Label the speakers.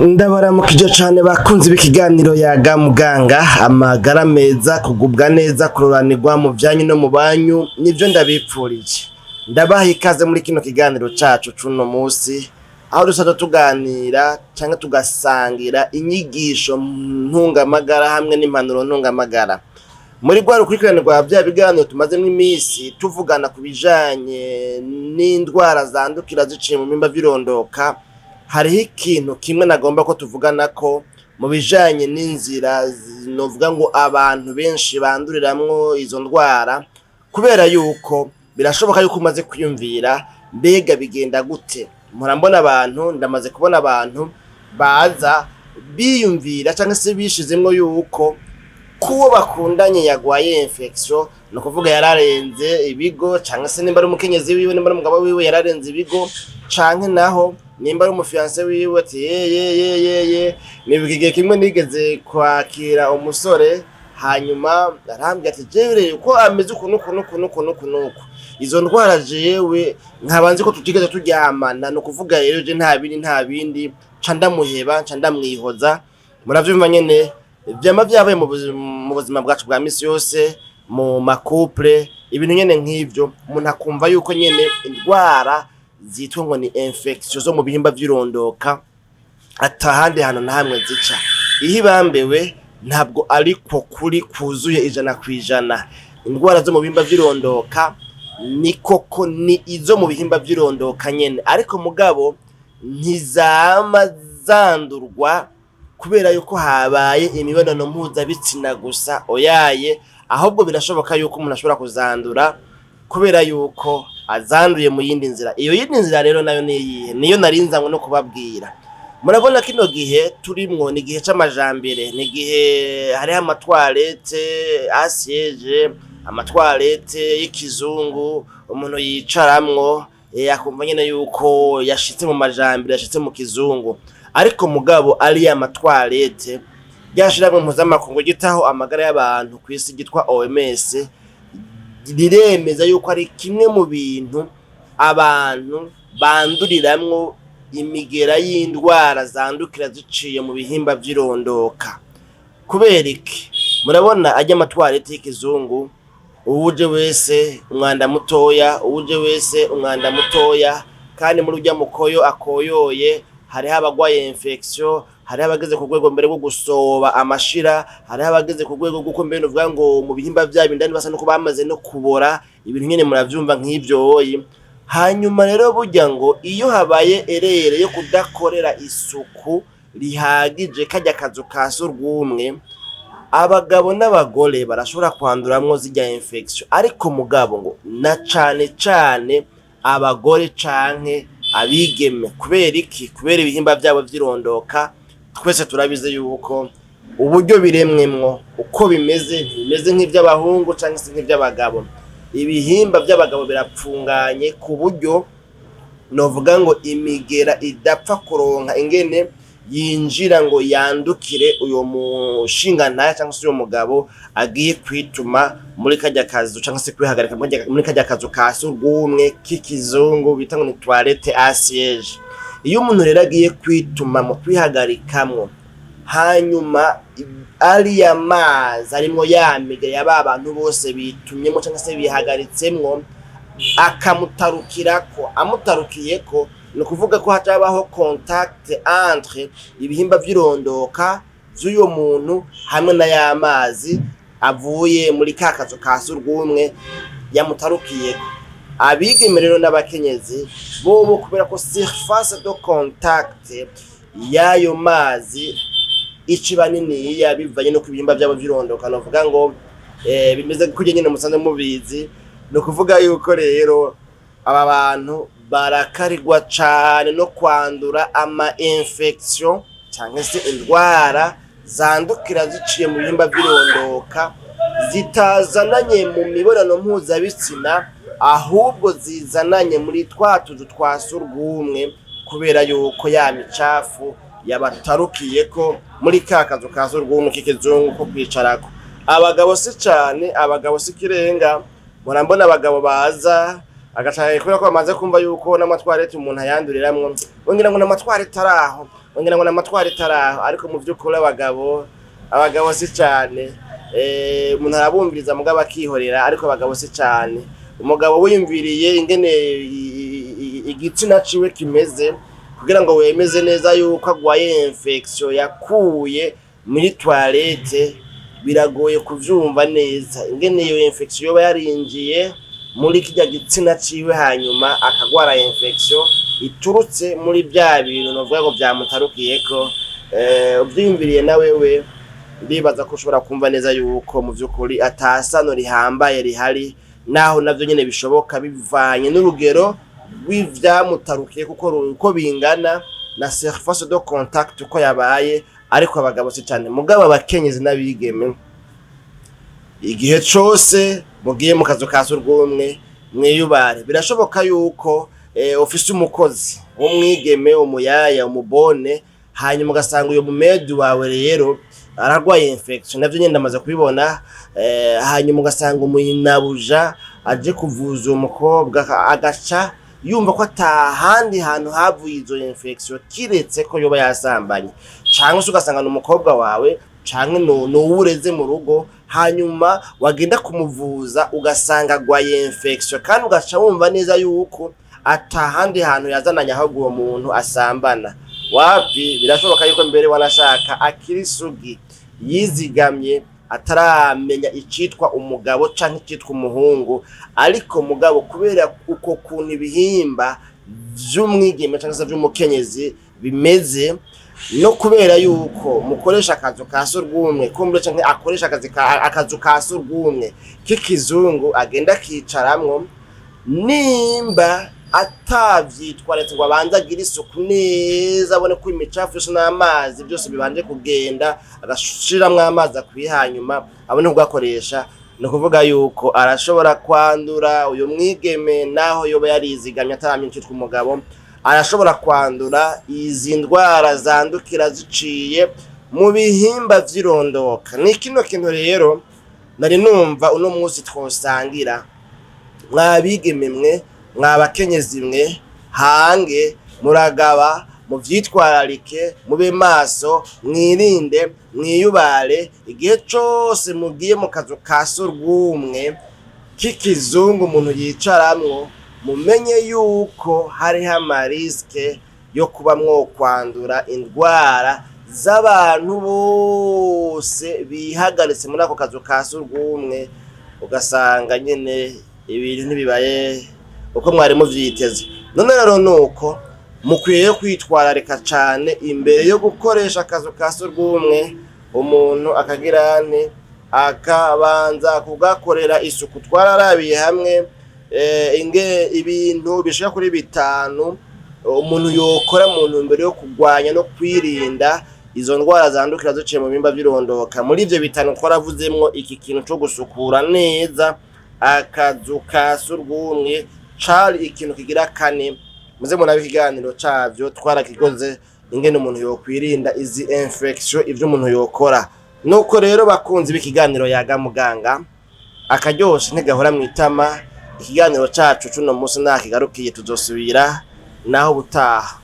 Speaker 1: Ndabaramukije cane bakunzi b'ikiganiro yaga muganga amagara meza kugubwa neza kuroranirwa mu vyanyu no mu banyu nivyo ndabipfurije. Ndabaha ikaze muri kino kiganiro cacu cuno musi aho dusaza tuganira canke tugasangira inyigisho ntungamagara hamwe n'impanuro ntungamagara. Muri rwa rukurikirane rwa vya biganiro tumazemwo imisi tuvugana ku bijanye n'indwara zandukira ziciye mu bihimba vy'irondoka, hariho ikintu kimwe nagomba ko tuvugana ko mu bijanye n'inzira novuga ngo abantu benshi banduriramwo izo ndwara, kubera yuko birashoboka yuko umaze kwiyumvira mbega bigenda gute. Murambona abantu, ndamaze kubona abantu baza biyumvira canke se bishizemwo yuko kuwo bakundanye yagwaye infection, no kuvuga yararenze ibigo canke se nimba ari umukenyezi wiwe nimba ari umugabo wiwe yararenze ibigo, canke naho nimba ari umufiance wiwe ati ye nibigiye kimwe nigeze kwakira umusore hanyuma arambwira ati jewe uko ameze ukuntu izo ndwara jewe nkabanze ko tutigeze turyamana, no kuvuga rero je nta bindi ca ndamuheba ca ndamwihoza. Muravyumva nyene vyama vyabaye mu buzima bwacu bwa misi yose mu makouple, ibintu nyene nk'ivyo umuntu akumva yuko nyene indwara zitwa ngo ni infection zo mu bihimba vy'irondoka atahandi hantu na hamwe zica. Iyo ibambewe ntabwo ariko kuri kuzuye 100%. Indwara zo mu bihimba vy'irondoka ni koko ni izo mu bihimba vy'irondoka nyene, ariko mugabo ntizama zandurwa kubera yuko habaye imibonano mpuzabitsina gusa oyaye, ahubwo birashoboka yuko umuntu ashobora kuzandura kubera yuko azanduye mu yindi nzira. Iyo yindi nzira rero nayo niyihe? Niyo narinzanwe no kubabwira. Murabona kino gihe turimwo ni gihe c'amajambere, ni gihe hariho amatwarete asiege, amatwarete y'ikizungu umuntu yicaramwo akumva nyene yuko yashitse mu majambere, yashitse mu kizungu. Ariko mugabo ari amatwarete ryashirahamwe mpuzamakungu gitaho amagara y'abantu kw'isi gitwa OMS riremeza yuko ari kimwe mu bintu abantu banduriramwo imigera y'indwara zandukira ziciye mu bihimba vy'irondoka. Kubera iki? Murabona ajya amatwarete y'ikizungu, uwuje wese umwanda mutoya, kandi muri urya mukoyo akoyoye hariho abagwaye infection, hariho abageze ku rwego mbere rwo gusoba amashira, hariho abageze ku rwego rw'uko mbere uvuga ngo mu bihimba vyabo indani basa no bamaze no kubora, ibintu nyene muravyumva nk'ivyo. Hanyuma rero burya ngo iyo habaye erere yo kudakorera isuku rihagije kajya kazu ka surwumwe, abagabo n'abagore barashobora kwanduramwo zirya infection. Ariko mugabo ngo na cane abagore canke abigeme. Kubera iki? Kubera ibihimba vyabo vy'irondoka twese turabize yuko uburyo biremwemwo uko bimeze nk'ivy'abahungu canke se nk'ivy'abagabo. Ibihimba vy'abagabo birapfunganye ku buryo novuga ngo imigera idapfa kuronka ingene yinjira ngo yandukire uyo mushingana cyangwa se uyo mugabo agiye kwituma muri kajya kazu cyangwa se kwihagarika muri kajya kazu ka surwumwe k'ikizungu bita ngo ni toilette à siège. Iyo umuntu rero agiye kwituma mu kwihagarikamwo, hanyuma ari amazi arimo yamige yaba abantu bose bitumyemo cyangwa se bihagaritsemo amutarukiyeko, no kuvuga ko hatabaho contact entre ibihimba vy'irondoka vy'uyo muntu hamwe na y'amazi avuye muri kakazo ka surwumwe yamutarukiyeko. Abigeme rero n'abakenyezi bobo kubera ko surface de contact y'ayo mazi iciba nini bivanye no kubihimba vyabo vy'irondoka, novuga ngo bimeze kuje nyene musanze mubizi. No kuvuga yuko rero aba bantu barakarirwa cane no kwandura ama infection cyangwa se indwara zandukira ziciye mu bihimba vy'irondoka zitazananye mu mibonano mpuzabitsina, ahubwo zizananye muri twatuzu twa surwumwe, kubera yuko ya micafu yabatarukiyeko muri kakazu ka surwumwe k'ikizungu ko kwicarako. Abagabo si cane, abagabo si kirenga. Murambona abagabo baza agacaye kubera ko bamaze kumva yuko n'amatwarete umuntu ayanduriramwo, ngira ngo n'amatwarete araho ngira ngo namatwara itaraho, ariko mu vy'ukuri abagabo si cane. Umuntu arabumviriza mugabo akihorera, ariko abagabo si cane. Umugabo wiyumviriye ingene igitsina ciwe kimeze kugira ngo wemeze neza yuko agwaye infection yakuye muri toilette, biragoye kuvyumva neza ingene iyo infection yoba yarinjiye muri kirya gitsina ciwe hanyuma akagwara infection iturutse muri bya bintu novuga ngo byamutarukiyeko. Uvyiyumviriye na wewe ndibaza ko ushobora kumva neza yuko mu vy'ukuri atasano rihambaye rihari, naho navyo nyene bishoboka bivanye n'urugero rw'ivyamutarukiye kuko bingana na surface de contact uko yabaye. Ariko abagabo si cyane, mugabo abakenyezi n'abigeme igihe cose mugiye mu kazu ka surwumwe mwiyubare. Birashoboka yuko ofisi umukozi w'umwigeme, umuyaya, umubone, hanyuma ugasanga uyo mumedi wawe rero aragwaye infection, navyo nyene ndamaze kubibona. Hanyuma ugasanga umuyinabuja aje kuvuza umukobwa agaca yumva ko atahandi hantu havuye izo infection kiretse ko yoba yasambanye, canke ugasanga n'umukobwa wawe canke n'uwureze mu rugo, hanyuma wagenda kumuvuza ugasanga agwaye infection, kandi ugaca wumva neza yuko atahandi hantu yazananye ahubwo uwo muntu asambana. Wapi, birashoboka yuko mbere wanashaka akiri sugi yizigamye ataramenya icitwa umugabo canke icitwa umuhungu, ariko mugabo kubera uko kuntu ibihimba vy'umwigeme canke vy'umukenyezi bimeze, no kubera yuko mukoresha akazu ka surwumwe kumbure canke akoresha akazu ka surwumwe k'ikizungu agenda akicaramwo, nimba atavyitwaretse ngo abanza agira isuku neza, abone ko imicafu n'amazi byose bibanje kugenda, agashiramwo amazi akwiye, hanyuma abone kugakoresha, no kuvuga yuko arashobora kwandura. Uyo mwigeme naho yoba yarizigamye ataramenya icitwa umugabo, arashobora kwandura izi ndwara zandukira ziciye mu bihimba vy'irondoka. Ni kino kintu rero nari numva uno munsi twosangira, mwabigeme mwe, mwabakenyezi mwe, hange muragaba muvyitwararike, mube maso, mwirinde, mwiyubare. Igihe cose mugiye mu kazu ka surwumwe k'ikizungu umuntu yicaramwo, mumenye yuko hariho amariske yo kuba mwokwandura indwara z'abantu bose bihagaritse muri ako kazu ka surwumwe, ugasanga nyene ibintu ntibibaye uko mwari muvyiteze. None rero nuko mukwiye kwitwararika cane imbere yo gukoresha akazu ka surwumwe, umuntu akagirane akabanza kugakorera isuku. Twararabiye hamwe ibintu bishika kuri 5 umuntu yokora mu ntumbero yo kugwanya no kwirinda izo ndwara zandukira ziciye mu bimba by'irondoka. Muri ivyo 5 twaravuzemwo iki kintu cyo gusukura neza akazu ka surwumwe, cari ikintu kigira 4. Muze munabe ikiganiro cavyo twarakigoze ingene umuntu yokwirinda izi infection, ivyo umuntu yokora. Nuko rero bakunzi b'ikiganiro Yaga Muganga, akaryoshe ntigahora mwitama. Ikiganiro cacu cuno munsi nakigarukiye, tuzosubira naho butaha.